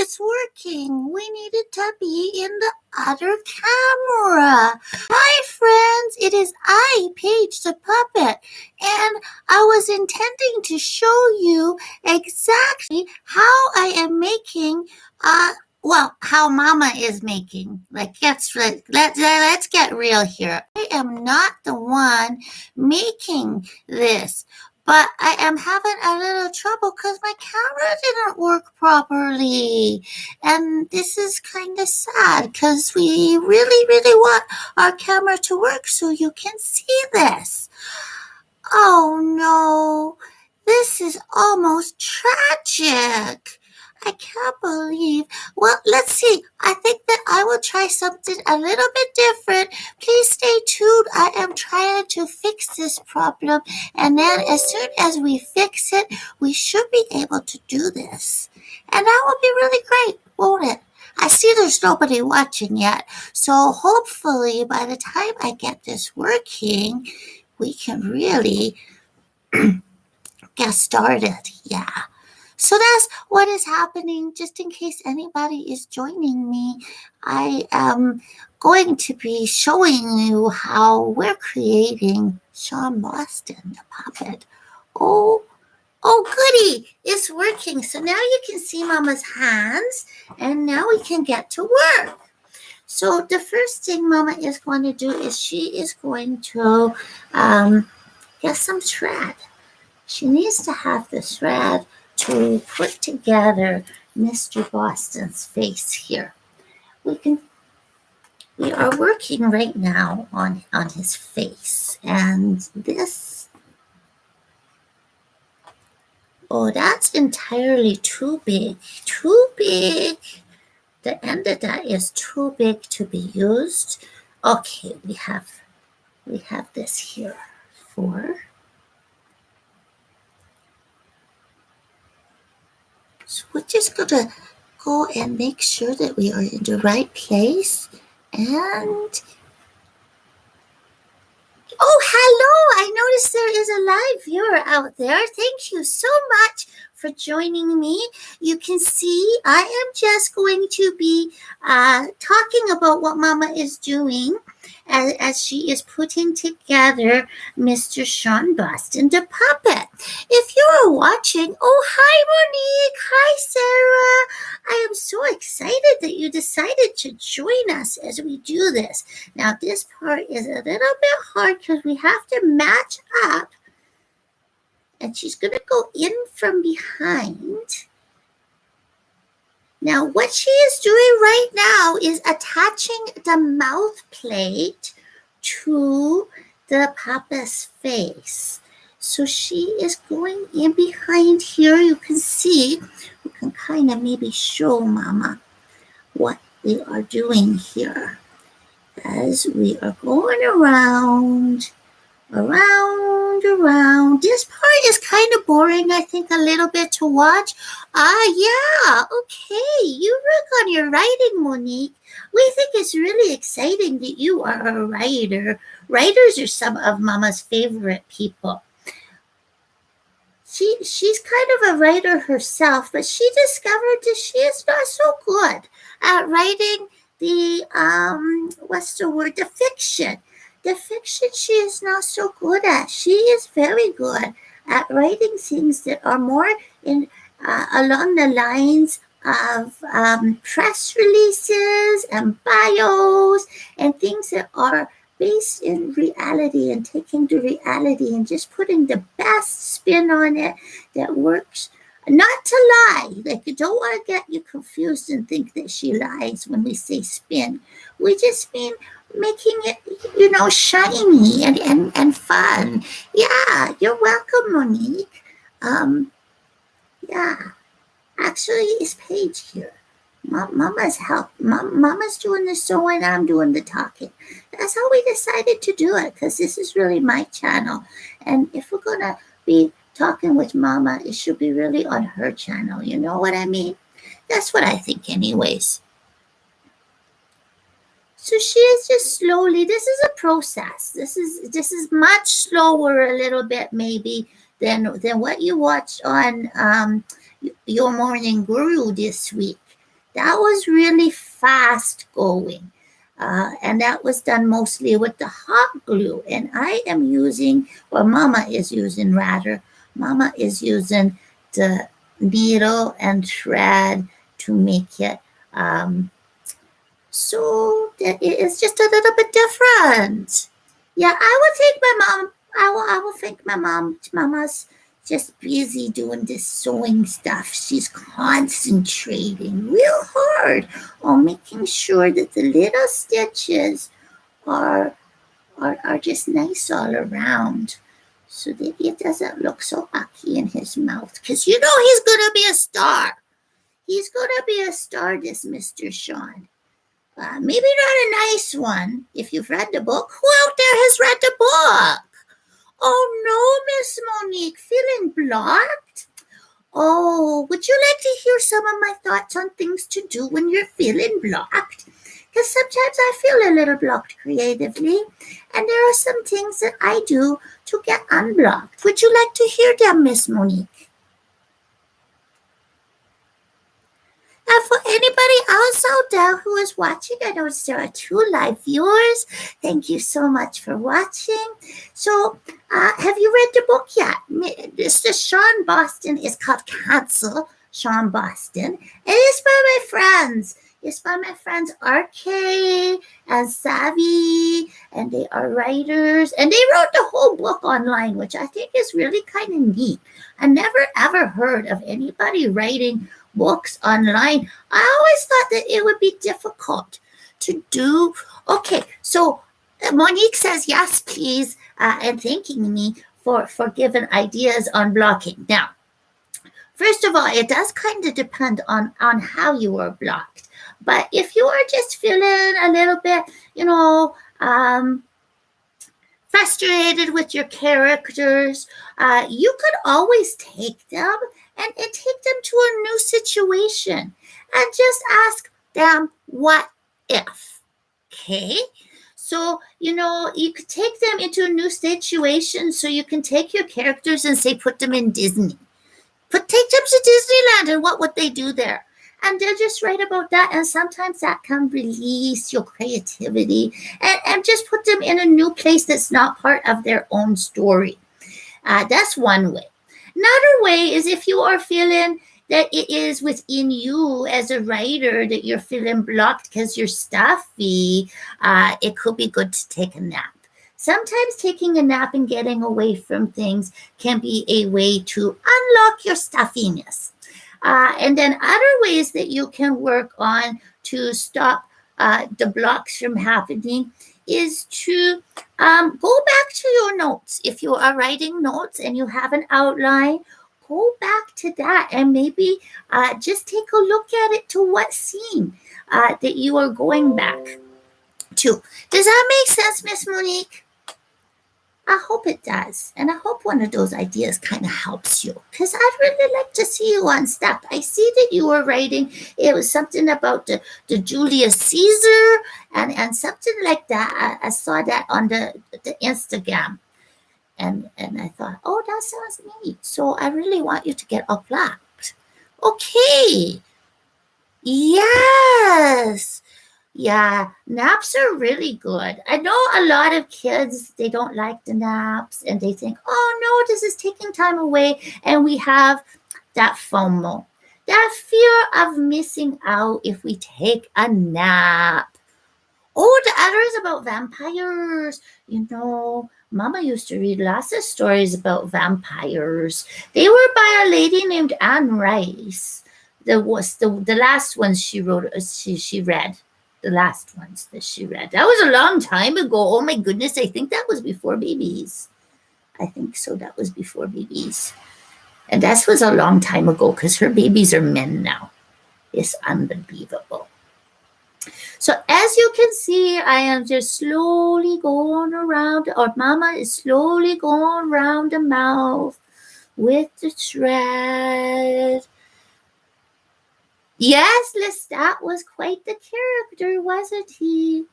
is working. We needed to be in the other camera. Hi, friends. It is I, Paige the Puppet, and I was intending to show you exactly how I am making, how Mama is making. Let's get real here. I am not the one making this. But I am having a little trouble because my camera didn't work properly. And this is kind of sad because we really, really want our camera to work so you can see this. Oh no, this is almost tragic. I can't believe. Well, let's see. I think that I will try something a little bit different. Please stay tuned. I am trying to fix this problem. And then as soon as we fix it, we should be able to do this. And that will be really great, won't it? I see there's nobody watching yet. So hopefully by the time I get this working, we can really get started. Yeah. So that's what is happening. Just in case anybody is joining me, I am going to be showing you how we're creating Shawn Boston the Puppet. Oh, goody, it's working. So now you can see Mama's hands, and now we can get to work. So the first thing Mama is going to do is she is going to get some thread. She needs to have the thread to put together Mr. Boston's face here. We are working right now on his face, and this, that's entirely too big. The end of that is too big to be used. Okay, we have this here for. So we're just going to go and make sure that we are in the right place. And, hello! I noticed there is a live viewer out there. Thank you so much for joining me. You can see I am just going to be talking about what Mama is doing as she is putting together Mr. Shawn Boston the Puppet. If you are watching, hi Monique, hi Sarah. I am so excited that you decided to join us as we do this. Now this part is a little bit hard because we have to match up. And she's going to go in from behind. Now, what she is doing right now is attaching the mouth plate to the puppet's face. So she is going in behind here. You can see, we can kind of maybe show Mama what we are doing here as we are going around. This part is kind of boring, I think, a little bit to watch. Yeah, okay. You work on your writing, Monique. We think it's really exciting that you are a writer. Writers are some of Mama's favorite people. She's kind of a writer herself, but she discovered that she is not so good at writing the fiction. The fiction she is not so good at. She is very good at writing things that are more along the lines of press releases and bios and things that are based in reality and taking the reality and just putting the best spin on it that works. Not to lie, you don't want to get you confused and think that she lies when we say spin. We just mean making it, shiny and fun. Yeah, you're welcome, Monique. Yeah, actually, it's Paige here. Mama's Mama's doing the sewing, I'm doing the talking. That's how we decided to do it, because this is really my channel. And if we're going to be talking with Mama, it should be really on her channel. You know what I mean? That's what I think anyways. So she is just slowly, this is a process. This is much slower a little bit maybe than what you watched on Your Morning Guru this week. That was really fast going. And that was done mostly with the hot glue. And I am using, or Mama is using rather, Mama is using the needle and thread to make it so that it is just a little bit different. Yeah, I would think my mom. I will think Mama's just busy doing this sewing stuff. She's concentrating real hard on making sure that the little stitches are are just nice all around, so that it doesn't look so icky in his mouth. Cause you know he's gonna be a star. He's gonna be a star, this Mr. Shawn. Maybe not a nice one if you've read the book. Who out there has read the book? Oh no, Miss Monique, feeling blocked? Oh, would you like to hear some of my thoughts on things to do when you're feeling blocked? Because sometimes I feel a little blocked creatively, and there are some things that I do to get unblocked. Would you like to hear them, Miss Monique? And for anybody else out there who is watching, I know there are 2 live viewers. Thank you so much for watching. So, have you read the book yet? This is Shawn Boston. It's called Cancel Shawn Boston. It is by my friends. It's by my friends RK and Savvy, and they are writers, and they wrote the whole book online, which I think is really kind of neat. I never ever heard of anybody writing books online. I always thought that it would be difficult to do. Okay, so Monique says yes, please, and thanking me for giving ideas on blocking. Now, first of all, it does kind of depend on how you are blocked. But if you are just feeling a little bit, frustrated with your characters, you could always take them and take them to a new situation and just ask them, what if? Okay? So, you could take them into a new situation, so you can take your characters and say, put them in Disney. Take them to Disneyland, and what would they do there? And they'll just write about that, and sometimes that can release your creativity and just put them in a new place that's not part of their own story. That's one way. Another way is if you are feeling that it is within you as a writer that you're feeling blocked because you're stuffy, it could be good to take a nap. Sometimes taking a nap and getting away from things can be a way to unlock your stuffiness. And then other ways that you can work on to stop the blocks from happening is to go back to your notes. If you are writing notes and you have an outline, go back to that and maybe just take a look at it to what scene that you are going back to. Does that make sense, Miss Monique? I hope it does. And I hope one of those ideas kind of helps you, because I'd really like to see you unstuck. I see that you were writing, it was something about the Julius Caesar and something like that. I saw that on the Instagram. And I thought, oh, that sounds neat. So I really want you to get unblocked. Okay. Yes. Yeah, naps are really good. I know a lot of kids, they don't like the naps and they think, oh no, this is taking time away. And we have that FOMO, that fear of missing out if we take a nap. Oh, the other is about vampires. Mama used to read lots of stories about vampires. They were by a lady named Anne Rice. The last ones she wrote, she read. The last ones that she read. That was a long time ago. Oh my goodness, I think that was before babies. I think so. That was before babies. And that was a long time ago because her babies are men now. It's unbelievable. So as you can see, I am just slowly going around, or Mama is slowly going around the mouth with the thread. Yes, Lestat was quite the character, wasn't he?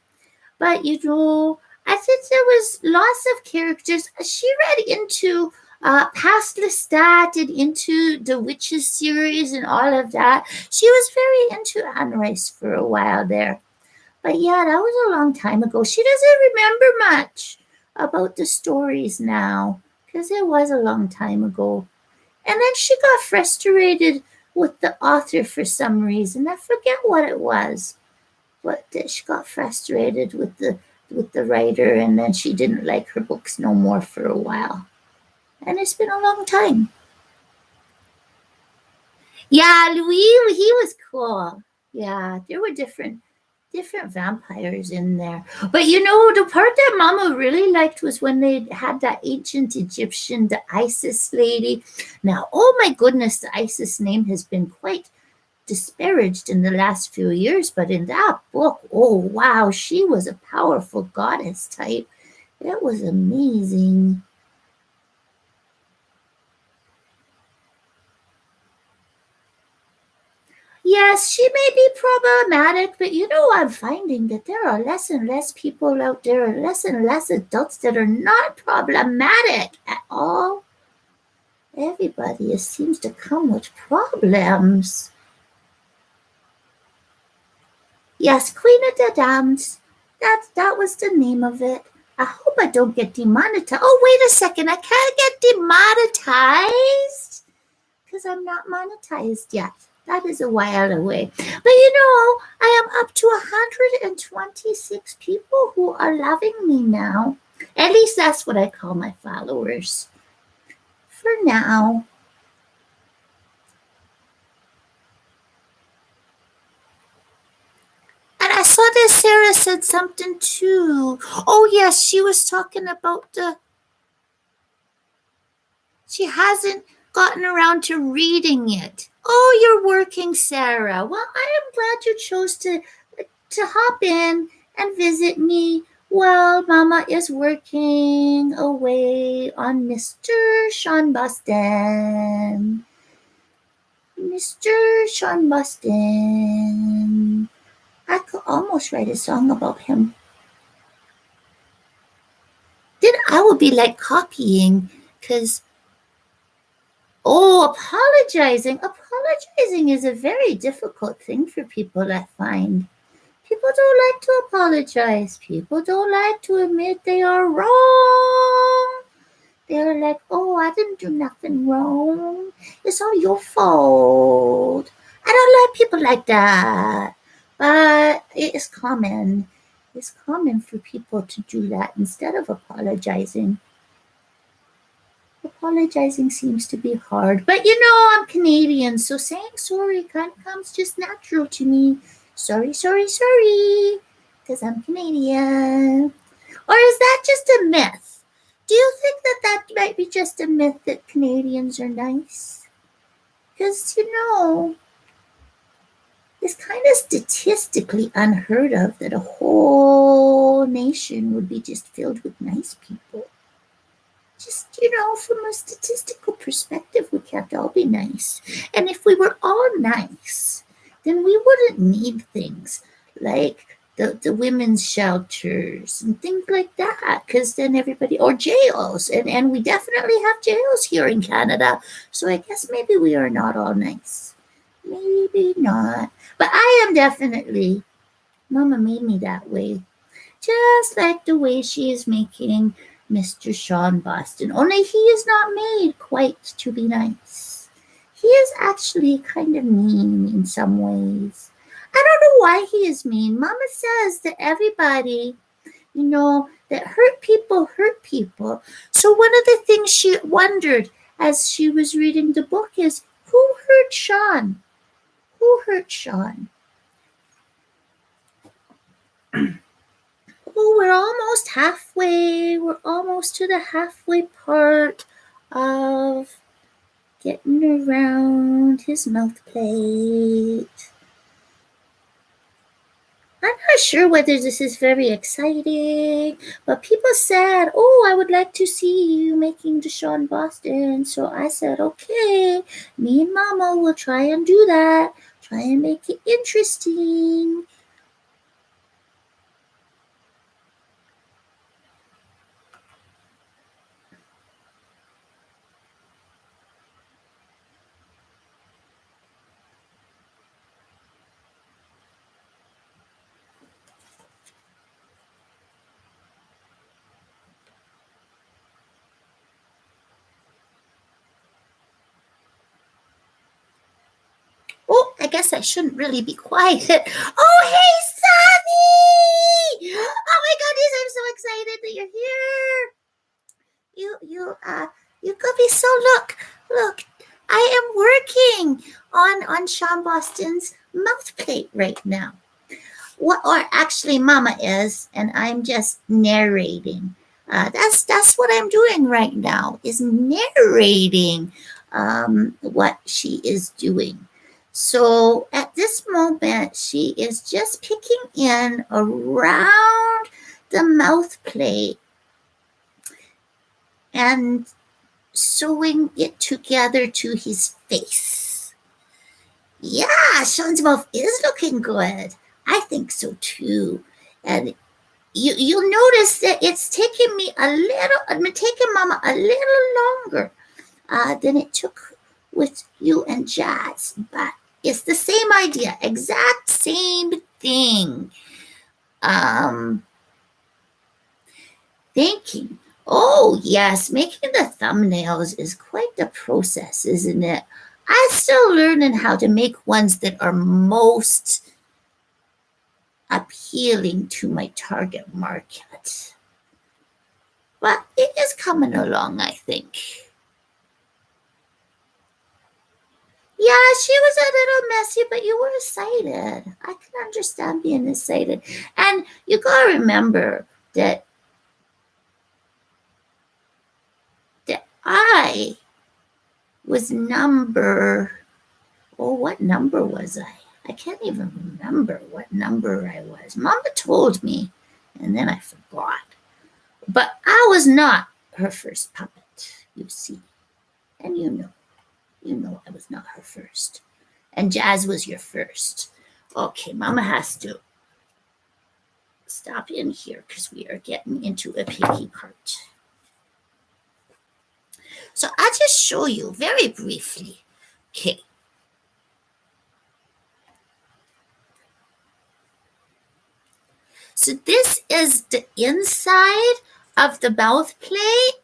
But I think there was lots of characters. She read into past Lestat and into the Witches series and all of that. She was very into Anne Rice for a while there. But yeah, that was a long time ago. She doesn't remember much about the stories now because it was a long time ago. And then she got frustrated with the author for some reason. I forget what it was. But she got frustrated with the writer, and then she didn't like her books no more for a while. And it's been a long time. Yeah, Louis, he was cool. Yeah, there were different vampires in there. But you know, the part that Mama really liked was when they had that ancient Egyptian, the Isis lady. Now, oh my goodness, the Isis name has been quite disparaged in the last few years, but in that book, oh wow, she was a powerful goddess type. It was amazing. Yes, she may be problematic, but you know, I'm finding that there are less and less people out there, less and less adults that are not problematic at all. Everybody seems to come with problems. Yes, Queen of the Damned. That was the name of it. I hope I don't get demonetized. Oh, wait a second. I can't get demonetized because I'm not monetized yet. That is a while away. But you know, I am up to 126 people who are loving me now. At least that's what I call my followers. For now. And I saw that Sarah said something too. Oh, yes, she was talking about she hasn't gotten around to reading it. Oh, you're working, Sarah. Well, I am glad you chose to hop in and visit me while Mama is working away on Mr. Shawn Boston. Mr. Shawn Boston. I could almost write a song about him. Then I would be like copying because apologizing. Apologizing is a very difficult thing for people, I find. People don't like to apologize. People don't like to admit they are wrong. They're like, oh, I didn't do nothing wrong. It's all your fault. I don't like people like that. But it is common. It's common for people to do that instead of apologizing. Apologizing seems to be hard. But you know, I'm Canadian, so saying sorry kind of comes just natural to me. Sorry, sorry, sorry. Because I'm Canadian. Or is that just a myth? Do you think that that might be just a myth that Canadians are nice? Because, you know, it's kind of statistically unheard of that a whole nation would be just filled with nice people. Just, you know, from a statistical perspective, we can't all be nice. And if we were all nice, then we wouldn't need things like the women's shelters and things like that, because then everybody, or jails, and we definitely have jails here in Canada. So I guess maybe we are not all nice. Maybe not. But I am definitely, Mama made me that way. Just like the way she is making Mr. Shawn Boston. Only he is not made quite to be nice. He is actually kind of mean in some ways. I don't know why he is mean. Mama says that everybody, you know, that hurt people hurt people. So one of the things she wondered as she was reading the book is, who hurt Shawn? Who hurt Shawn? Oh, we're almost halfway. We're almost to the halfway part of getting around his mouth plate. I'm not sure whether this is very exciting, but people said, oh, I would like to see you making the Shawn Boston. So I said, okay, me and Mama will try and do that. Try and make it interesting. I guess I shouldn't really be quiet. Oh, hey, Savvy! Oh my goodness, I'm so excited that you're here. You could be so look. I am working on Shawn Boston's mouth plate right now. What, or actually, Mama is, and I'm just narrating. That's what I'm doing right now, is narrating what she is doing. So at this moment, she is just picking in around the mouth plate and sewing it together to his face. Yeah, Shawn's mouth is looking good. I think so too. And you'll notice that it's taking Mama a little longer than it took with you and Jazz, but it's the same idea, exact same thing. Thinking. Oh, yes, making the thumbnails is quite the process, isn't it? I'm still learning how to make ones that are most appealing to my target market. But it is coming along, I think. Yeah, she was a little messy, but you were excited. I can understand being excited. And you gotta remember that I was what number was I? I can't even remember what number I was. Mama told me, and then I forgot. But I was not her first puppet, you see. And you know I was not her first. And Jazz was your first. Okay, Mama has to stop in here because we are getting into a picky part. So I'll just show you very briefly. Okay. So this is the inside of the mouth plate.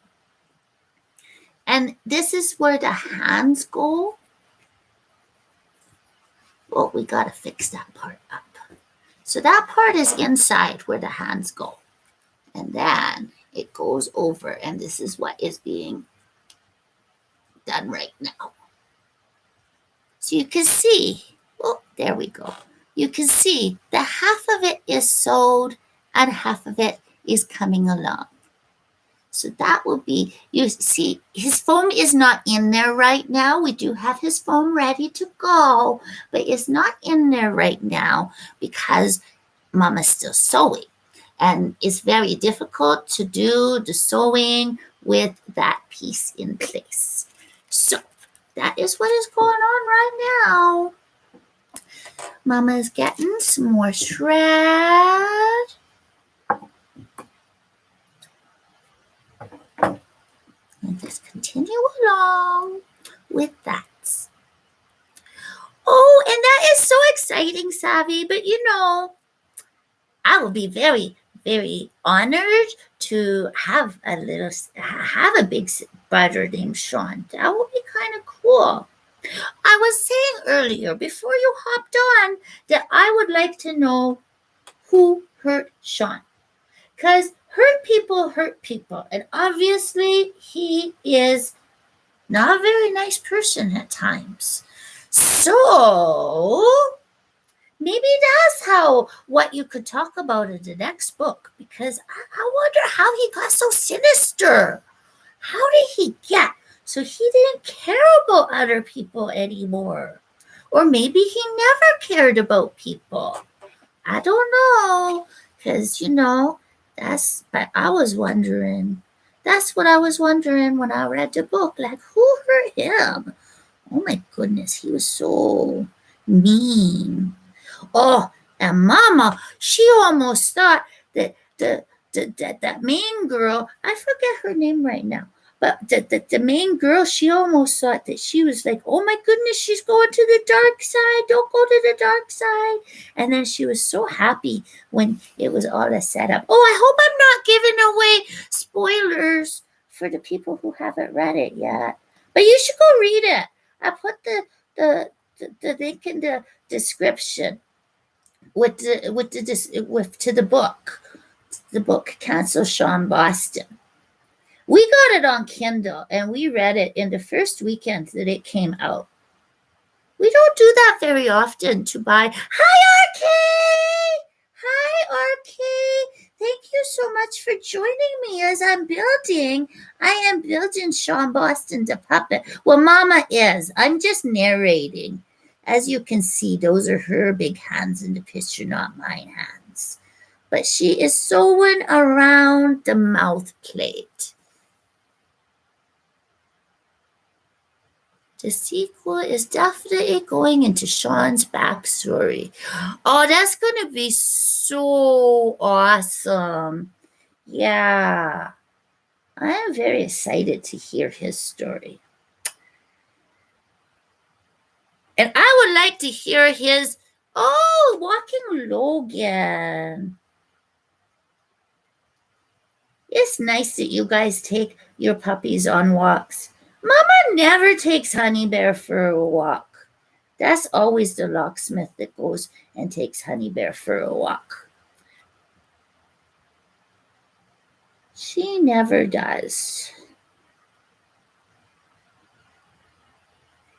And this is where the hands go. Well, we got to fix that part up. So that part is inside where the hands go. And then it goes over, and this is what is being done right now. So you can see, oh, there we go. You can see that half of it is sewed and half of it is coming along. So that will be, you see, his foam is not in there right now. We do have his foam ready to go, but it's not in there right now because Mama's still sewing. And it's very difficult to do the sewing with that piece in place. So that is what is going on right now. Mama's getting some more shred. And just continue along with that. Oh, and that is so exciting, Savvy. But I will be very, very honored to have a big brother named Shawn. That would be kind of cool. I was saying earlier, before you hopped on, that I would like to know who hurt Shawn. Because hurt people. And obviously, he is not a very nice person at times. So maybe that's what you could talk about in the next book, because I wonder how he got so sinister. How did he get so he didn't care about other people anymore? Or maybe he never cared about people. I don't know, because, but I was wondering. That's what I was wondering when I read the book. Like, who hurt him? Oh, my goodness, he was so mean. Oh, and Mama, she almost thought that that main girl, I forget her name right now, but the main girl, she almost thought that she was like, oh my goodness, she's going to the dark side. Don't go to the dark side. And then she was so happy when it was all a setup. Oh, I hope I'm not giving away spoilers for the people who haven't read it yet. But you should go read it. I put the the link in the description to the book Cancel Shawn Boston. We got it on Kindle and we read it in the first weekend that it came out. We don't do that very often to buy. Hi, RK! Hi, RK! Thank you so much for joining me as I am building Shawn Boston the Puppet. Well, Mama is. I'm just narrating. As you can see, those are her big hands in the picture, not mine hands. But she is sewing around the mouth plate. The sequel is definitely going into Shawn's backstory. Oh, that's going to be so awesome. Yeah. I am very excited to hear his story. And I would like to hear his, walking Logan. It's nice that you guys take your puppies on walks. Mama never takes Honey Bear for a walk. That's always the locksmith that goes and takes Honey Bear for a walk. She never does.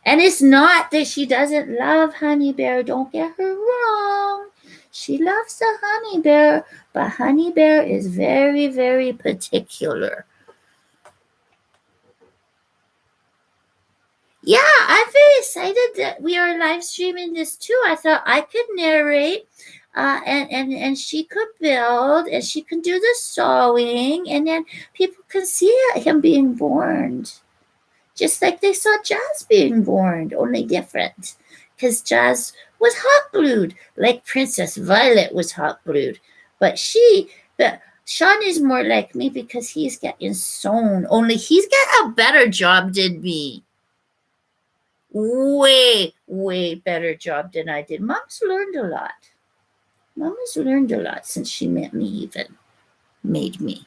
And it's not that she doesn't love Honey Bear. Don't get her wrong. She loves the Honey Bear, but Honey Bear is very, very particular. Yeah, I'm very excited that we are live streaming this too. I thought I could narrate and she could build and she can do the sewing and then people can see him being born. Just like they saw Jazz being born, only different. Because Jazz was hot glued, like Princess Violet was hot glued. But Shawn is more like me because he's getting sewn, only he's got a better job than me. Way, way better job than I did. Mom's learned a lot. Mama's learned a lot since she met me, even made me.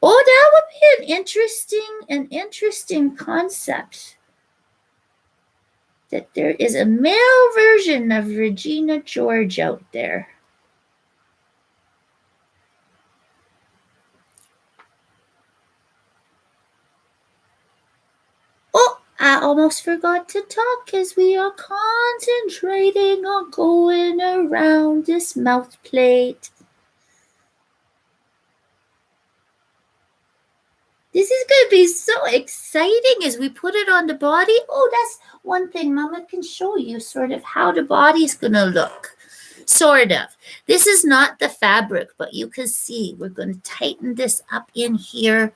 Oh, that would be an interesting concept. That there is a male version of Regina George out there. Oh, I almost forgot to talk as we are concentrating on going around this mouth plate. This is going to be so exciting as we put it on the body. Oh, that's one thing Mama can show you, sort of how the body's going to look. Sort of. This is not the fabric, but you can see we're going to tighten this up in here,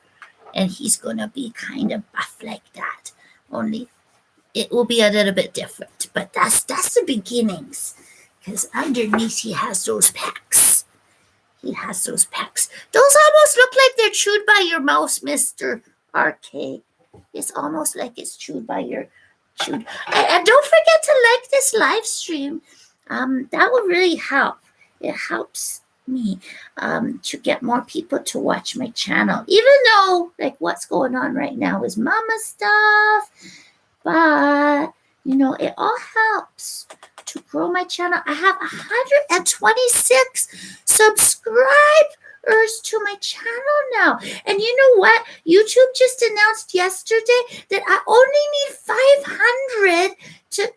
and he's going to be kind of buff like that. Only it will be a little bit different, but that's the beginnings, because underneath he has those pecs. He has those pecs. Those almost look like they're chewed by your mouse, Mr. RK. It's almost like it's chewed by your chewed. And don't forget to like this live stream. That will really help. It helps me to get more people to watch my channel. Even though, like, what's going on right now is Mama stuff. But, it all helps to grow my channel. I have 126 subscribers to my channel now. And you know what? YouTube just announced yesterday that I only need 500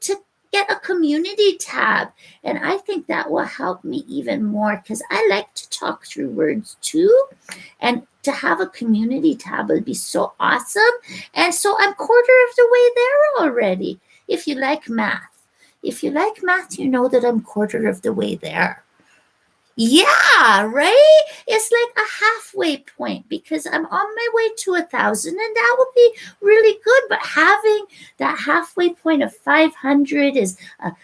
to get a community tab. And I think that will help me even more because I like to talk through words too. And to have a community tab would be so awesome. And so I'm quarter of the way there already. If you like math. If you like math, you know that I'm quarter of the way there. Yeah, right? It's like a halfway point because I'm on my way to 1,000 and that would be really good. But having that halfway point of 500 is, a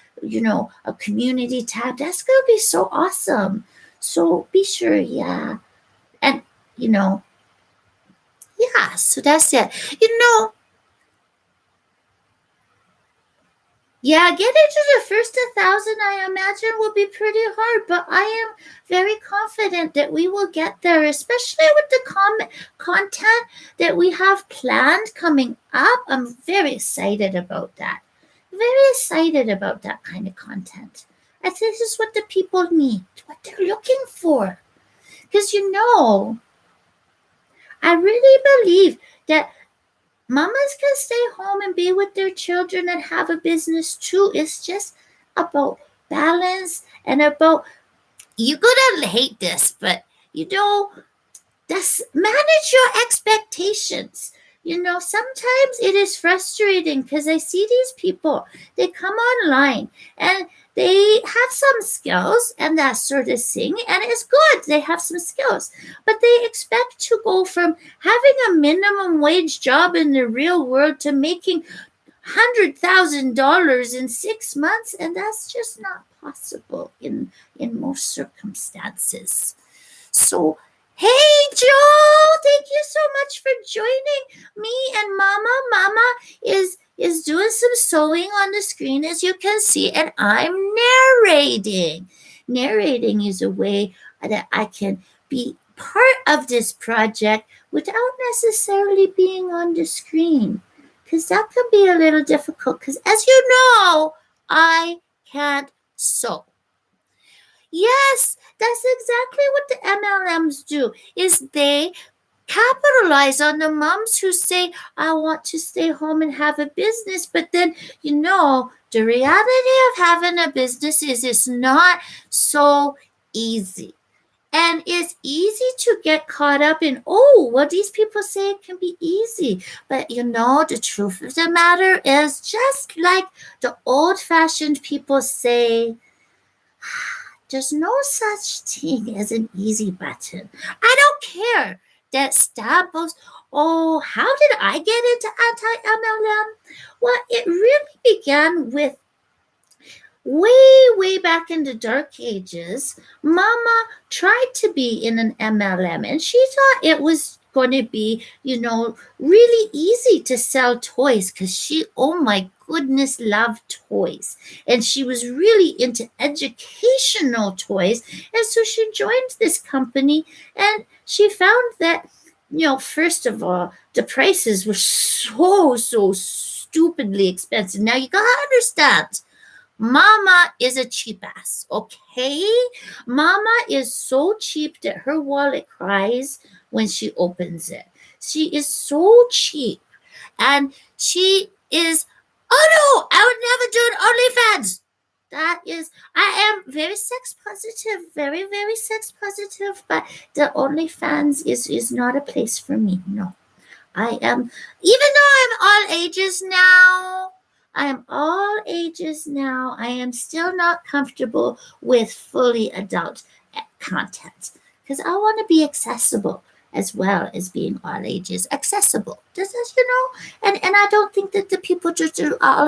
community tab. That's going to be so awesome. So be sure, yeah. And, yeah, so that's it. Yeah, getting to the first 1,000, I imagine, will be pretty hard, but I am very confident that we will get there, especially with the content that we have planned coming up. I'm very excited about that. very excited about that kind of content. I think this is what the people need, what they're looking for. Because I really believe that mamas can stay home and be with their children and have a business too. It's just about balance and about, you're gonna hate this, but just manage your expectations. Sometimes it is frustrating because I see these people, they come online and they have some skills and that sort of thing, and it's good, they have some skills, but they expect to go from having a minimum wage job in the real world to making $100,000 in 6 months, and that's just not possible in most circumstances. So, hey, Joel, thank you so much for joining me and Mama. Mama is doing some sewing on the screen, as you can see, and I'm narrating. Narrating is a way that I can be part of this project without necessarily being on the screen, because that can be a little difficult, because as you know, I can't sew. Yes, that's exactly what the MLMs do, is they capitalize on the moms who say, I want to stay home and have a business. But then, the reality of having a business is it's not so easy. And it's easy to get caught up in, what these people say it can be easy. But the truth of the matter is, just like the old-fashioned people say, there's no such thing as an easy button. I don't care that Stab posts, how did I get into anti-MLM? Well, it really began with way back in the dark ages. Mama tried to be in an MLM, and she thought it was going to be, really easy to sell toys, because she, oh my goodness, loved toys. And she was really into educational toys. And so she joined this company, and she found that, first of all, the prices were so stupidly expensive. Now you got to understand, Mama is a cheap ass, okay? Mama is so cheap that her wallet cries when she opens it. She is so cheap. And she is, oh no, I would never do an OnlyFans. I am very sex positive, very, very sex positive, but the OnlyFans is not a place for me, no. I am, even though I'm all ages now, I am still not comfortable with fully adult content, because I want to be accessible as well as being all ages accessible. Does this, and I don't think that the people just do all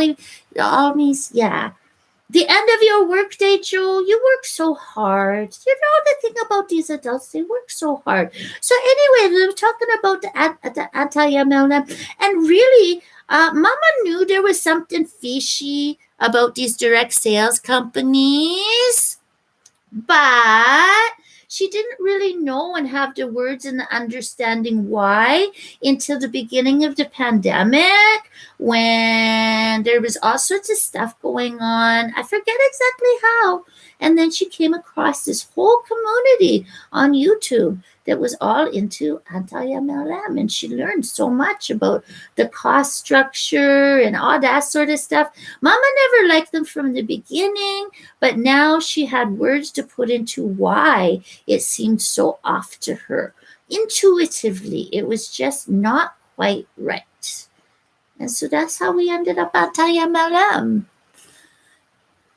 means, yeah. The end of your workday, Joel, you work so hard. The thing about these adults, they work so hard. So anyway, we were talking about the anti-MLM, and really, Mama knew there was something fishy about these direct sales companies, but she didn't really know and have the words and the understanding why until the beginning of the pandemic, when there was all sorts of stuff going on. I forget exactly how. And then she came across this whole community on YouTube that was all into anti-MLM, and she learned so much about the cost structure and all that sort of stuff. Mama never liked them from the beginning, but now she had words to put into why it seemed so off to her. Intuitively, it was just not quite right. And so that's how we ended up anti-MLM.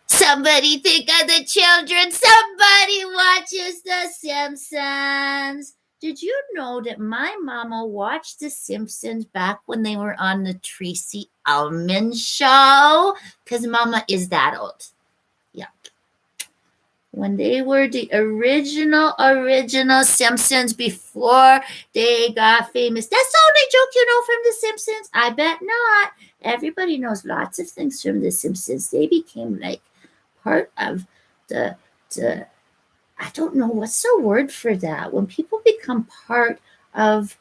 Somebody think of the children. Somebody watches The Simpsons. Did you know that my mama watched The Simpsons back when they were on the Tracy Ullman show? Because Mama is that old. Yeah. When they were the original Simpsons before they got famous. That's the only joke you know from The Simpsons? I bet not. Everybody knows lots of things from The Simpsons. They became like part of the I don't know, what's the word for that? When people become part of,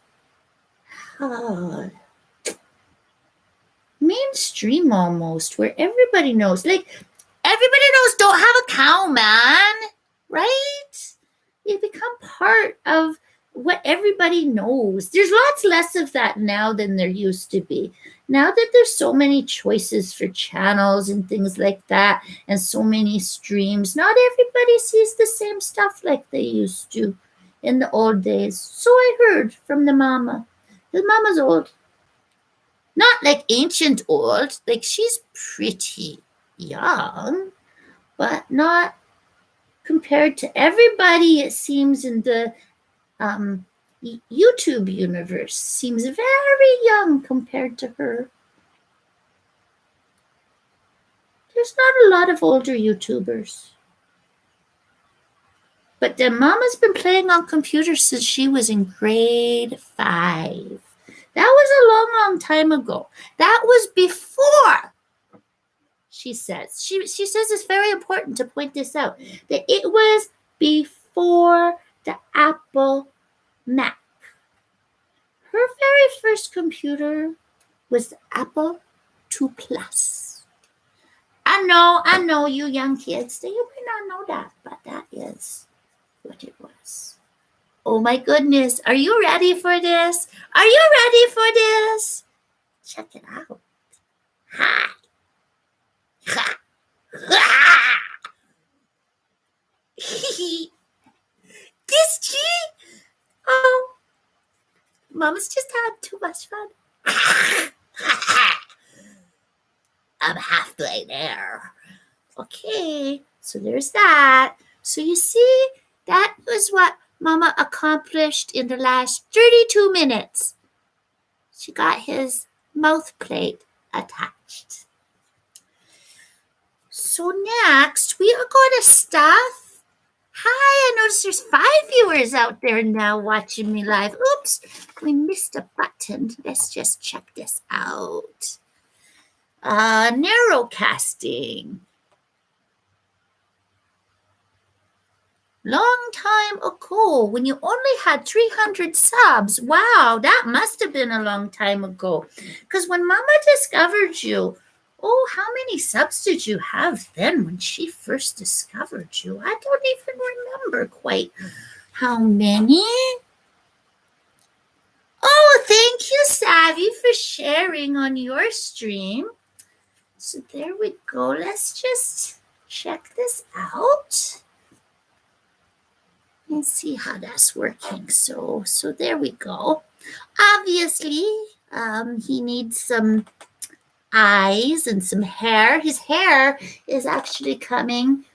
maybe mainstream almost, where everybody knows. Like, everybody knows don't have a cow, man, right? You become part of what everybody knows. There's lots less of that now than there used to be. Now that there's so many choices for channels and things like that, and so many streams, not everybody sees the same stuff like they used to in the old days. So I heard from the mama. The mama's old. Not like ancient old, like she's pretty young, but not compared to everybody, it seems, in the YouTube universe. Seems very young compared to her. There's not a lot of older YouTubers. But the mama's been playing on computers since she was in grade 5. That was a long, long time ago. That was before, she says. She says it's very important to point this out, that it was before the Apple Mac. Her very first computer was the Apple II Plus. I know, you young kids, you may not know that, but that is what it was. Oh my goodness, are you ready for this? Are you ready for this? Check it out. Hi. Ha. Ha. This G? Oh, Mama's just had too much fun. I'm halfway there. Okay, so there's that. So you see, that was what Mama accomplished in the last 32 minutes. She got his mouth plate attached. So next, we are going to stuff. Hi, I noticed there's 5 viewers out there now watching me live. Oops, we missed a button. Let's just check this out. Narrowcasting. Long time ago, when you only had 300 subs. Wow, that must have been a long time ago. Because when Mama discovered you, oh, how many subs did you have then when she first discovered you? I don't even remember quite how many. Oh, thank you, Savvy, for sharing on your stream. So there we go. Let's just check this out and see how that's working. So there we go. Obviously, he needs some eyes and some hair. His hair is actually coming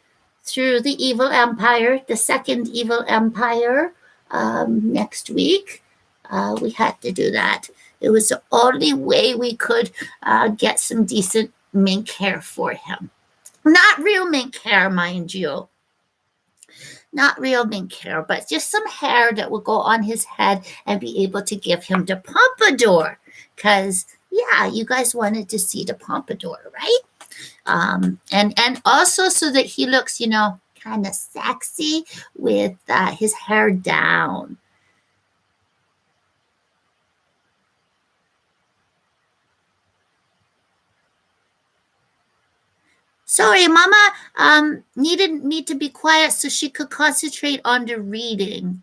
through the evil empire, the second evil empire, next week. We had to do that. It was the only way we could get some decent mink hair for him. Not real mink hair, mind you. Not real mink hair, but just some hair that will go on his head and be able to give him the pompadour. Because, yeah, you guys wanted to see the pompadour, right? And also so that he looks, kind of sexy with his hair down. Sorry, Mama needed me to be quiet so she could concentrate on the reading.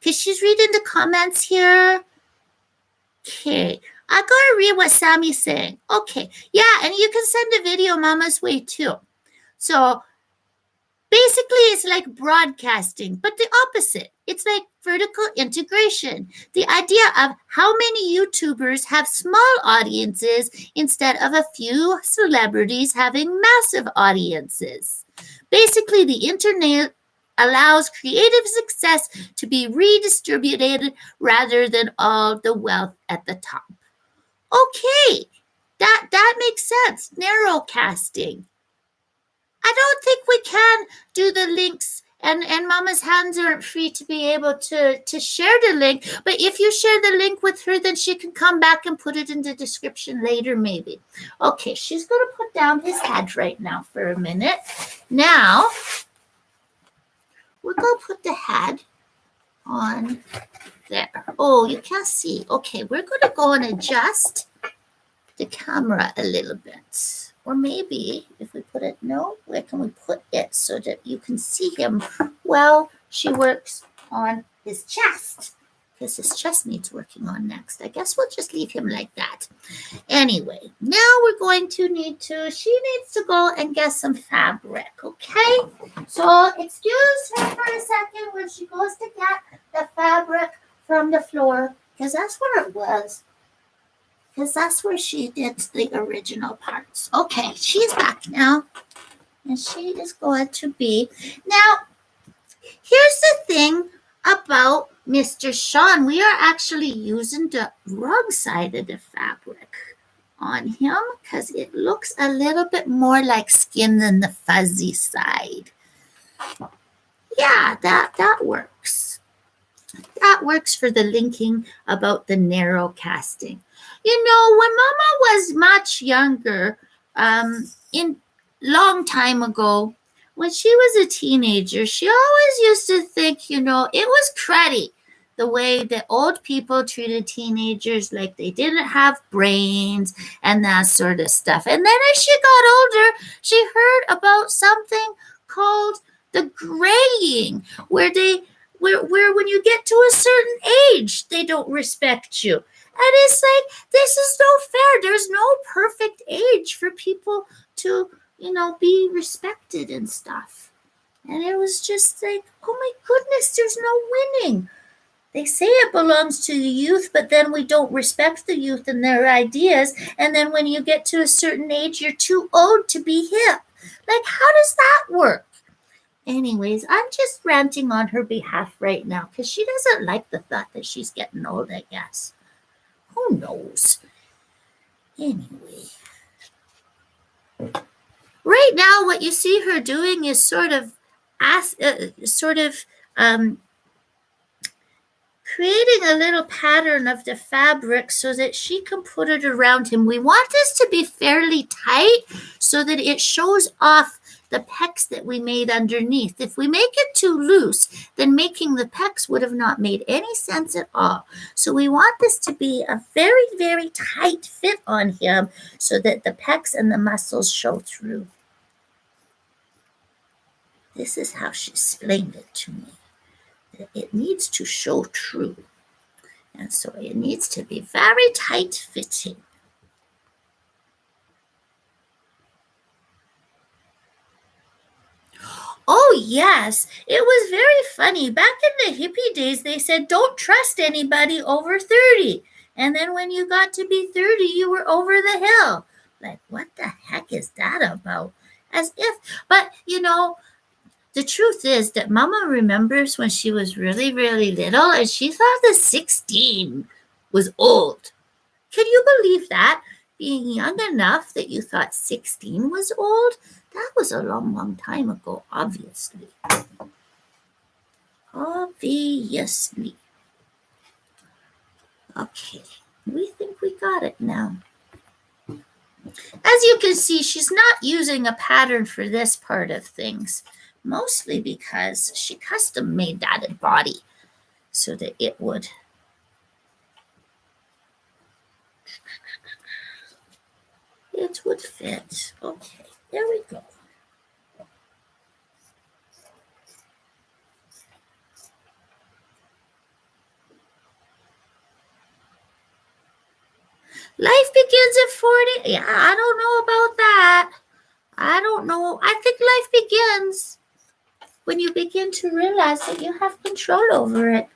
Because she's reading the comments here. Okay, I gotta read what Sammy's saying. Okay, yeah, and you can send the video Mama's way too. So basically, it's like broadcasting, but the opposite. It's like vertical integration. The idea of how many YouTubers have small audiences instead of a few celebrities having massive audiences. Basically, the internet allows creative success to be redistributed rather than all the wealth at the top. Okay, that makes sense. Narrowcasting. I don't think we can do the links, and Mama's hands aren't free to be able to share the link. But if you share the link with her, then she can come back and put it in the description later, maybe. Okay, she's going to put down his head right now for a minute. Now, we're going to put the head on there. Oh, you can't see. Okay, we're going to go and adjust the camera a little bit. Or maybe if we put it, no, where can we put it so that you can see him while she works on his chest? Because his chest needs working on next. I guess we'll just leave him like that. Anyway, now we're going to she needs to go and get some fabric, okay? So excuse her for a second when she goes to get the fabric from the floor, because that's where it was. Because that's where she did the original parts. Okay, she's back now. And she is going to be. Now, here's the thing about Mr. Shawn. We are actually using the wrong side of the fabric on him because it looks a little bit more like skin than the fuzzy side. Yeah, that works. That works for the linking about the narrow casting. You know, when Mama was much younger, in long time ago, when she was a teenager, she always used to think, you know, it was cruddy the way that old people treated teenagers, like they didn't have brains and that sort of stuff. And then as she got older, she heard about something called the graying, where when you get to a certain age, they don't respect you. And it's like, this is no fair. There's no perfect age for people to, you know, be respected and stuff. And it was just like, oh my goodness, there's no winning. They say it belongs to the youth, but then we don't respect the youth and their ideas. And then when you get to a certain age, you're too old to be hip. Like, how does that work? Anyways, I'm just ranting on her behalf right now because she doesn't like the thought that she's getting old, I guess. Who knows? Anyway. Right now, what you see her doing is sort of creating a little pattern of the fabric so that she can put it around him. We want this to be fairly tight so that it shows off the pecs that we made underneath. If we make it too loose, then making the pecs would have not made any sense at all. So we want this to be a very, very tight fit on him so that the pecs and the muscles show through. This is how she explained it to me. It needs to show true. And so it needs to be very tight fitting. Oh, yes. It was very funny. Back in the hippie days, they said, don't trust anybody over 30. And then when you got to be 30, you were over the hill. Like, what the heck is that about? As if, but, you know, the truth is that Mama remembers when she was really, really little and she thought that 16 was old. Can you believe that? Being young enough that you thought 16 was old? That was a long, long time ago, obviously. Obviously. Okay, we think we got it now. As you can see, she's not using a pattern for this part of things. Mostly because she custom made that body so that it would fit. Okay, there we go. Life begins at 40. Yeah, I don't know about that. I don't know. I think life begins when you begin to realize that you have control over it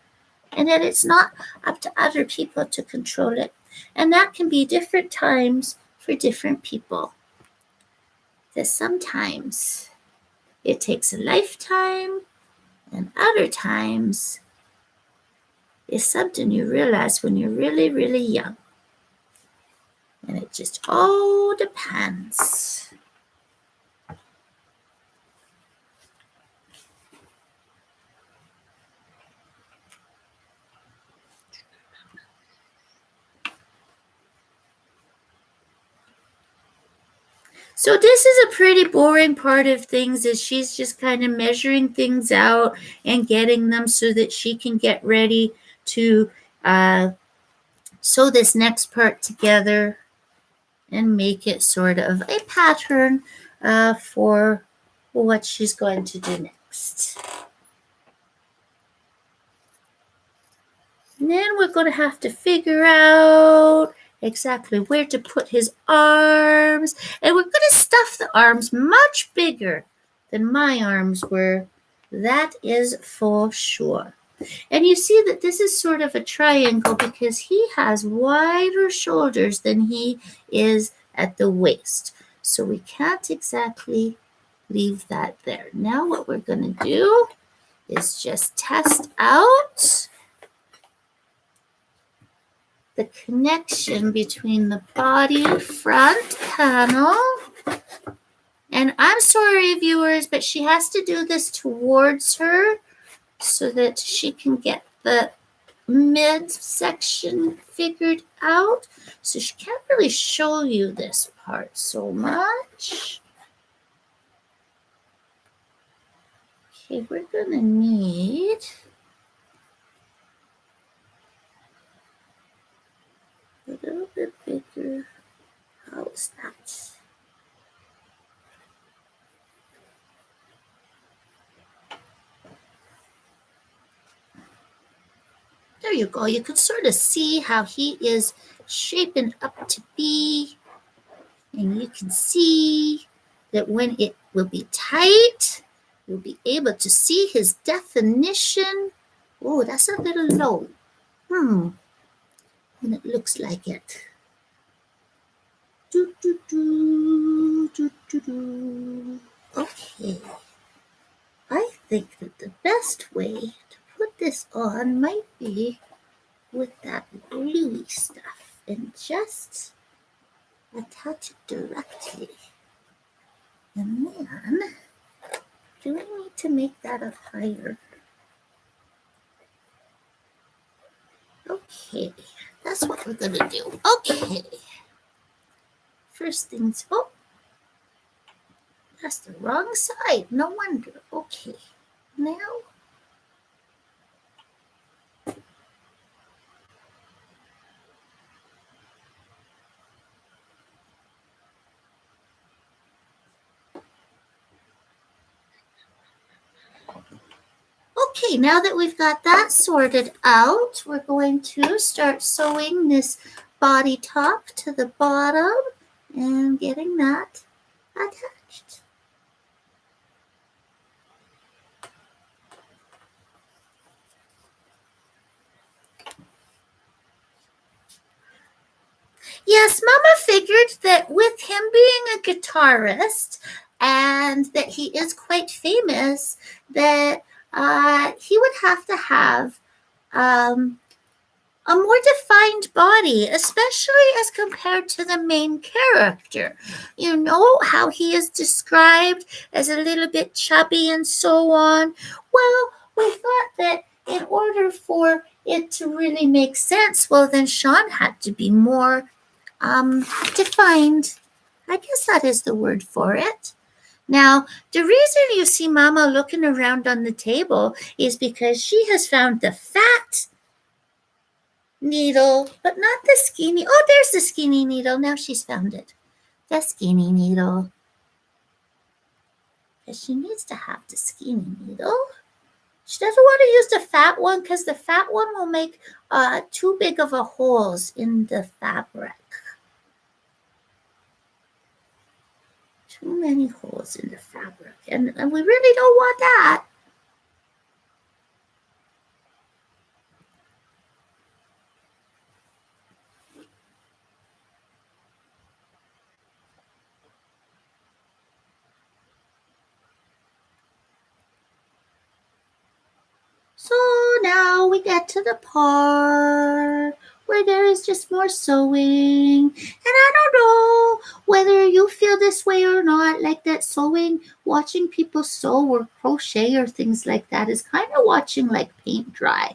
and that it's not up to other people to control it. And that can be different times for different people. Because sometimes it takes a lifetime, and other times it's something you realize when you're really, really young. And it just all depends. So this is a pretty boring part of things, is she's just kind of measuring things out and getting them so that she can get ready to sew this next part together. and make it sort of a pattern for what she's going to do next. And then we're going to have to figure out exactly where to put his arms. And we're going to stuff the arms much bigger than my arms were. That is for sure. And you see that this is sort of a triangle because he has wider shoulders than he is at the waist. So we can't exactly leave that there. Now what we're going to do is just test out the connection between the body front panel. And I'm sorry, viewers, but she has to do this towards her so that she can get the midsection figured out. So she can't really show you this part so much. Okay, we're gonna need a little bit bigger. How's that? There you go. You can sort of see how he is shaping up to be. And you can see that when it will be tight, you'll be able to see his definition. Oh, that's a little low. And it looks like it. Do, do, do, do, do, do. Okay. I think that the best way to put this on might be with that gluey stuff and just attach it directly. And then, do we need to make that up higher? Okay, that's what we're gonna do. Okay. First things, oh, that's the wrong side. No wonder. Okay, now. Okay, now that we've got that sorted out, we're going to start sewing this body top to the bottom and getting that attached. Yes, Mama figured that with him being a guitarist and that he is quite famous, that he would have to have a more defined body, especially as compared to the main character. You know how he is described as a little bit chubby and so on. Well, we thought that in order for it to really make sense, well, then Shawn had to be more defined. I guess that is the word for it. Now, the reason you see Mama looking around on the table is because she has found the fat needle, but not the skinny. Oh, there's the skinny needle. Now she's found it. The skinny needle. Because she needs to have the skinny needle. She doesn't want to use the fat one because the fat one will make too big of a holes in the fabric. Too many holes in the fabric. And we really don't want that. So now we get to the part where there is just more sewing. And I don't know whether you feel this way or not, like that sewing, watching people sew or crochet or things like that is kind of watching like paint dry.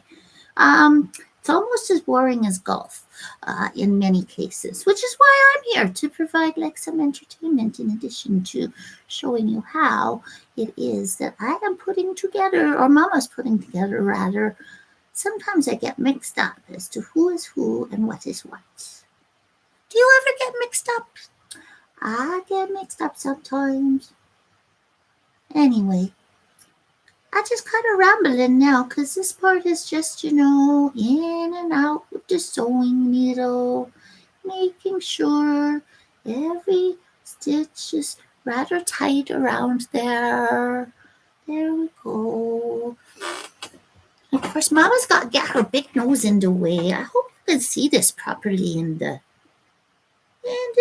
It's almost as boring as golf in many cases, which is why I'm here to provide like some entertainment in addition to showing you how it is that I am putting together, or Mama's putting together rather. Sometimes I get mixed up as to who is who and what is what. Do you ever get mixed up? I get mixed up sometimes. Anyway, I just kind of rambling now because this part is just, in and out with the sewing needle, making sure every stitch is rather tight around there. There we go. Of course, Mama's got to get her big nose in the way. I hope you can see this properly in the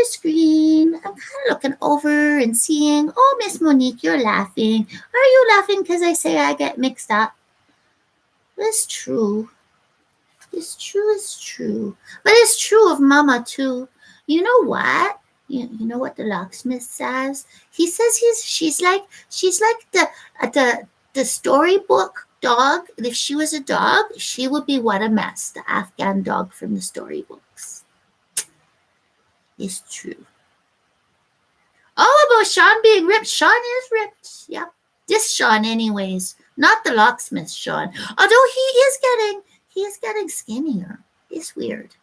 screen. I'm kind of looking over and seeing, oh, Miss Monique, you're laughing. Are you laughing because I say I get mixed up? It's true. It's true, it's true. But it's true of Mama, too. You know what? You know what the locksmith says? He says she's like the storybook dog. If she was a dog, she would be What a Mess, the Afghan dog from the storybooks. It's true. Oh, about Shawn being ripped. Shawn is ripped. Yep. This Shawn, anyways. Not the locksmith Shawn. Although he is getting skinnier. It's weird.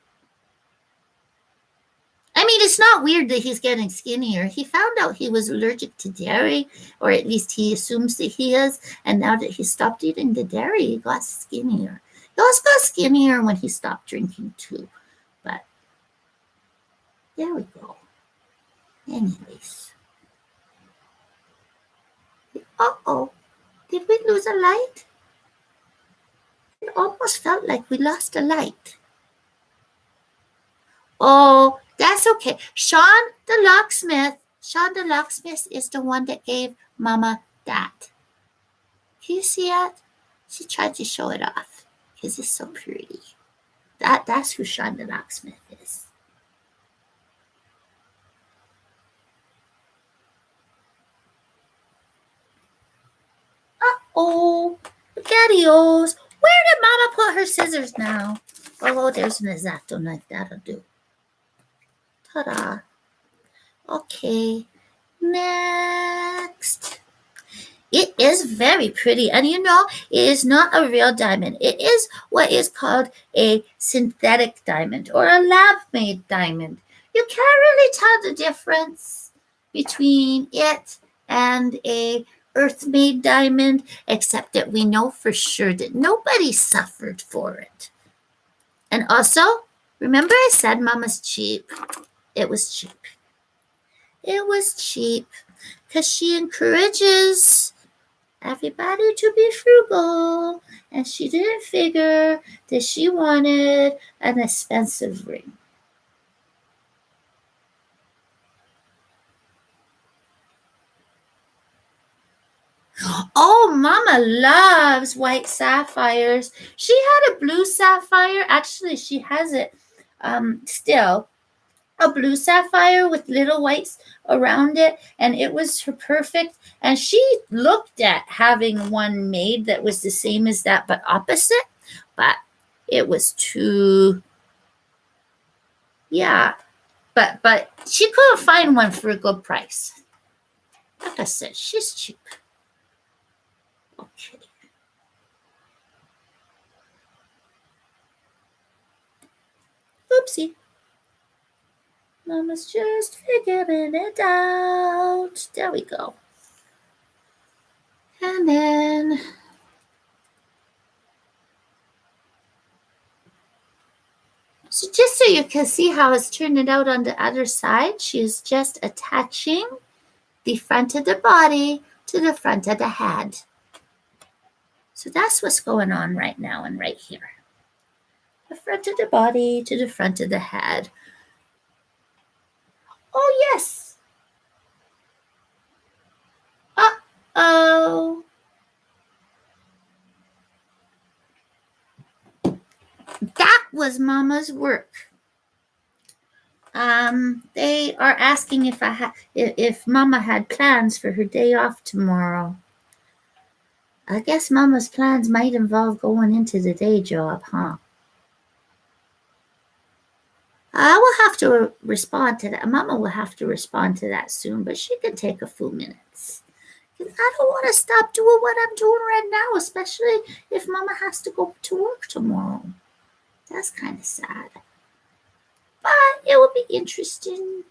I mean, it's not weird that he's getting skinnier. He found out he was allergic to dairy, or at least he assumes that he is. And now that he stopped eating the dairy, he got skinnier. He also got skinnier when he stopped drinking too. But there we go. Anyways. Uh-oh. Did we lose a light? It almost felt like we lost a light. Oh, that's okay. Shawn the locksmith is the one that gave Mama that. Can you see it? She tried to show it off because it's so pretty. That's who Shawn the locksmith is. Uh-oh. Spaghettios. Where did Mama put her scissors now? Oh, there's an X-Acto knife. That'll do. Ta-da. Okay. Next. It is very pretty. And it is not a real diamond. It is what is called a synthetic diamond or a lab-made diamond. You can't really tell the difference between it and a earth-made diamond, except that we know for sure that nobody suffered for it. And also, remember I said Mama's cheap? It was cheap. It was cheap because she encourages everybody to be frugal, and she didn't figure that she wanted an expensive ring. Oh, Mama loves white sapphires. She had a blue sapphire. Actually, she has it still. A blue sapphire with little whites around it, and it was her perfect. And she looked at having one made that was the same as that but opposite, but it was too, yeah, but she couldn't find one for a good price. Like I said, she's cheap. Okay. Oopsie. Mama's just figuring it out. There we go. And then so just so you can see how it's turning out on the other side, she's just attaching the front of the body to the front of the head. So that's what's going on right now and right here. The front of the body to the front of the head. Oh, yes. Uh-oh. That was Mama's work. They are asking if Mama had plans for her day off tomorrow. I guess Mama's plans might involve going into the day job, huh? I will have to respond to that. Mama will have to respond to that soon, but she can take a few minutes. I don't want to stop doing what I'm doing right now, especially if Mama has to go to work tomorrow. That's kind of sad. but it will be interesting.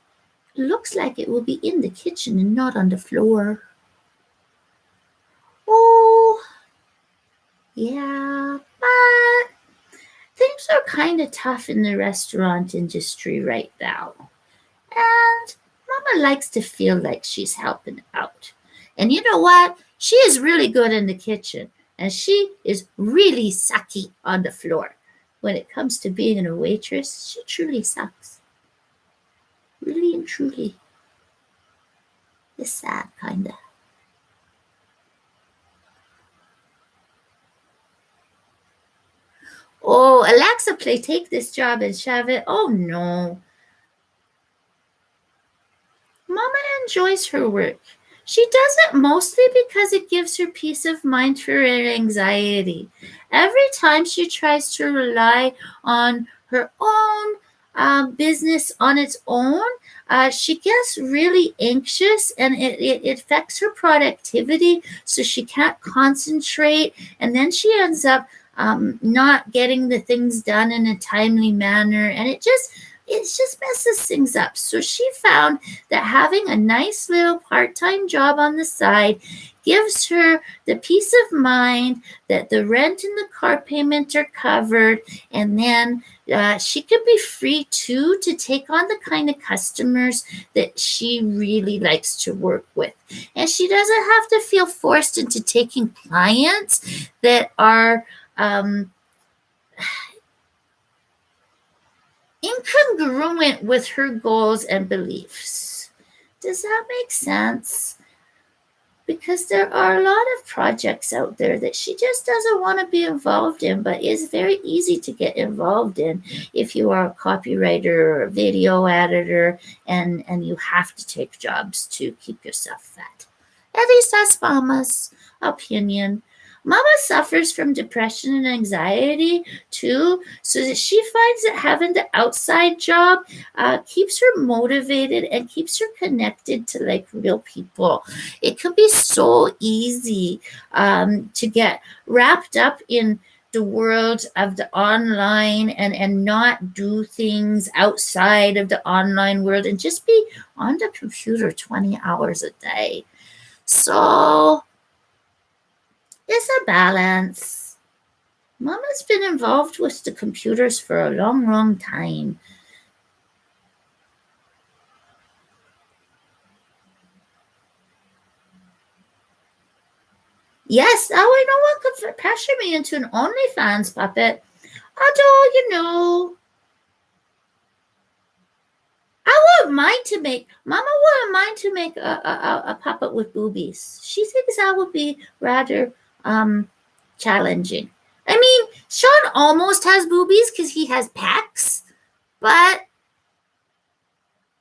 Looks like it will be in the kitchen and not on the floor. Oh, yeah, but things are kind of tough in the restaurant industry right now. And Mama likes to feel like she's helping out. And you know what? She is really good in the kitchen, and she is really sucky on the floor. When it comes to being a waitress, she truly sucks. Really and truly. It's sad, kinda. Oh, Alexa, play take this job and shove it. Oh no. Mama enjoys her work. She does it mostly because it gives her peace of mind for her anxiety. Every time she tries to rely on her own business on its own, she gets really anxious and it affects her productivity, so she can't concentrate, and then she ends up not getting the things done in a timely manner, and it just messes things up. So she found that having a nice little part-time job on the side gives her the peace of mind that the rent and the car payment are covered, and then she can be free too to take on the kind of customers that she really likes to work with. And she doesn't have to feel forced into taking clients that are incongruent with her goals and beliefs. Does that make sense? Because there are a lot of projects out there that she just doesn't want to be involved in, but is very easy to get involved in if you are a copywriter or a video editor, and you have to take jobs to keep yourself fed. At least that's Mama's opinion. Mama suffers from depression and anxiety too, so that she finds that having the outside job keeps her motivated and keeps her connected to like real people. It can be so easy to get wrapped up in the world of the online and not do things outside of the online world and just be on the computer 20 hours a day. So it's a balance. Mama's been involved with the computers for a long, long time. Yes, I know what could pressure me into an OnlyFans puppet. Although, Mama wouldn't mind to make a puppet with boobies. She thinks that would be rather challenging. I mean, Shawn almost has boobies because he has pecs, but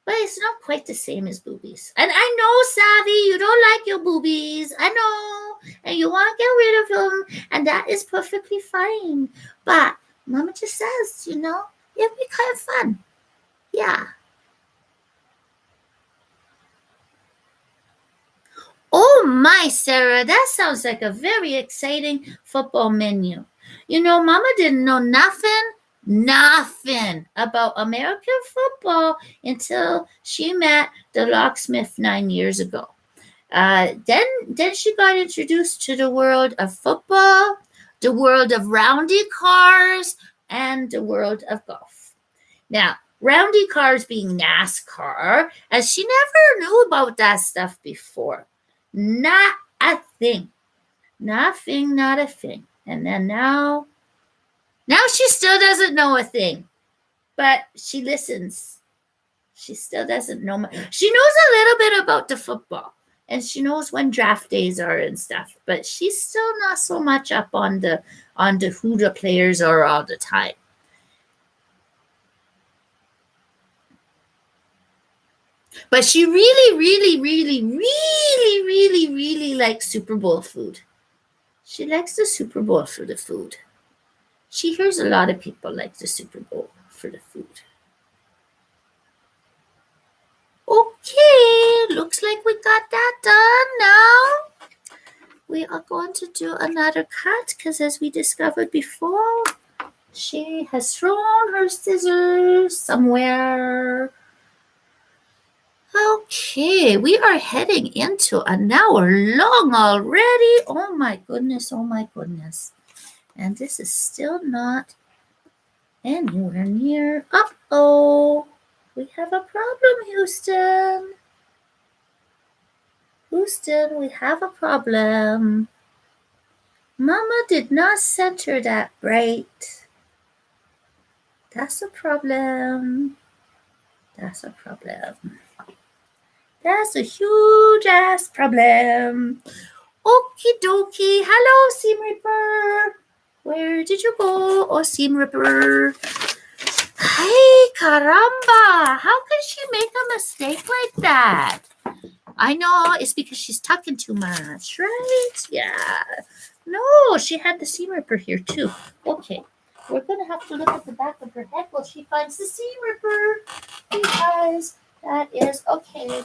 it's not quite the same as boobies. And I know, Savvy, you don't like your boobies. I know. And you want to get rid of them, and that is perfectly fine. But Mama just says, it'd be kind of fun. Yeah. Oh my, Sarah, that sounds like a very exciting football menu. Mama didn't know nothing about American football until she met the locksmith 9 years ago. Then she got introduced to the world of football, the world of roundy cars, and the world of golf. Now, roundy cars being NASCAR, as she never knew about that stuff before. Not a thing. Nothing, not a thing. And then now she still doesn't know a thing, but she listens. She still doesn't know much. She knows a little bit about the football, and she knows when draft days are and stuff, but she's still not so much up on the who the players are all the time. But she really, really, really, really, really, really likes Super Bowl food. She likes the Super Bowl for the food. She hears a lot of people like the Super Bowl for the food. Okay, looks like we got that done now. We are going to do another cut because, as we discovered before, She has thrown her scissors somewhere. Okay, we are heading into an hour long already. Oh my goodness, oh my goodness. And this is still not anywhere near. Uh-oh, we have a problem, Houston. Houston, we have a problem. Mama did not center that right. That's a problem. That's a problem. That's a huge ass problem. Okie dokie. Hello, Seam Ripper. Where did you go? Oh, Seam Ripper. Hey, caramba. How can she make a mistake like that? I know it's because she's tucking too much, right? Yeah. No, she had the Seam Ripper here too. Okay. We're going to have to look at the back of her head while she finds the Seam Ripper. Because that is okay.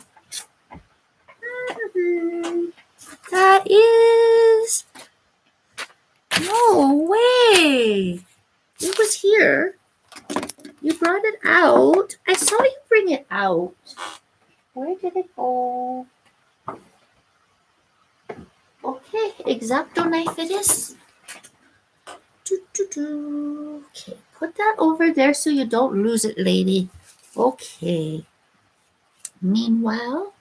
That is... No way. It was here. You brought it out. I saw you bring it out. Where did it go? Okay, X-Acto knife it is. Okay, put that over there so you don't lose it, lady. Okay. Meanwhile,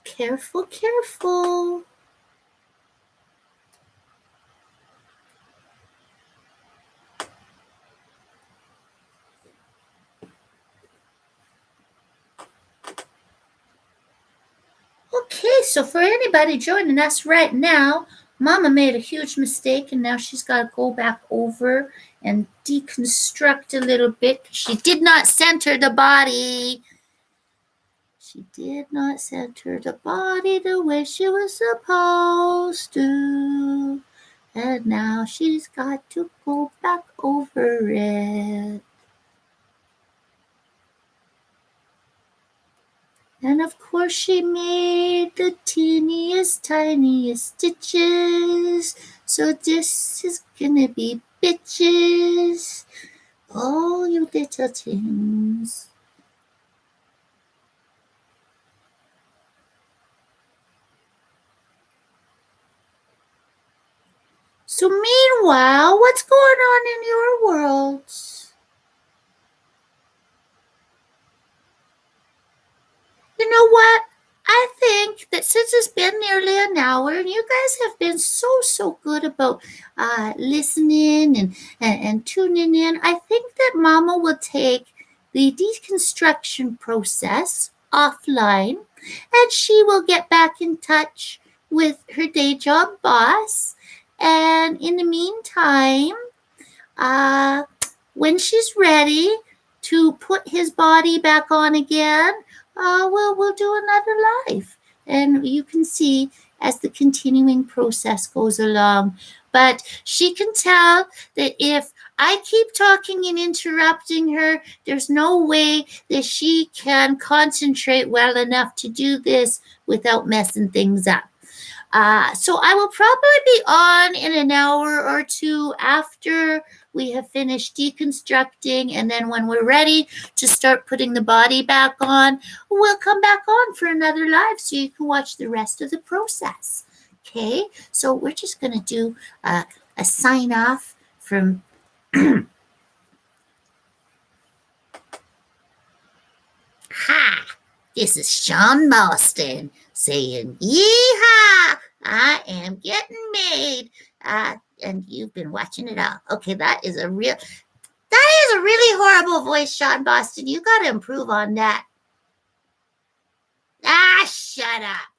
careful, careful. Okay, so for anybody joining us right now, Mama made a huge mistake and now she's got to go back over and deconstruct a little bit. She did not center the body. She did not center the body the way she was supposed to. And now she's got to go back over it. And of course she made the teeniest, tiniest stitches. So this is gonna be bitches. Oh, you little things. So meanwhile, what's going on in your world? You know what? I think that since it's been nearly an hour and you guys have been so good about listening and tuning in, I think that Mama will take the deconstruction process offline and she will get back in touch with her day job boss. And in the meantime, when she's ready to put his body back on again, we'll do another live. And you can see as the continuing process goes along. But she can tell that if I keep talking and interrupting her, there's no way that she can concentrate well enough to do this without messing things up. So I will probably be on in an hour or two after we have finished deconstructing, and then when we're ready to start putting the body back on, we'll come back on for another live so you can watch the rest of the process. Okay, so we're just going to do a sign off from Ha! This is Shawn Boston saying, yeehaw! I am getting made. And you've been watching it all. Okay, that is a really horrible voice, Shawn Boston. You got to improve on that. Shut up.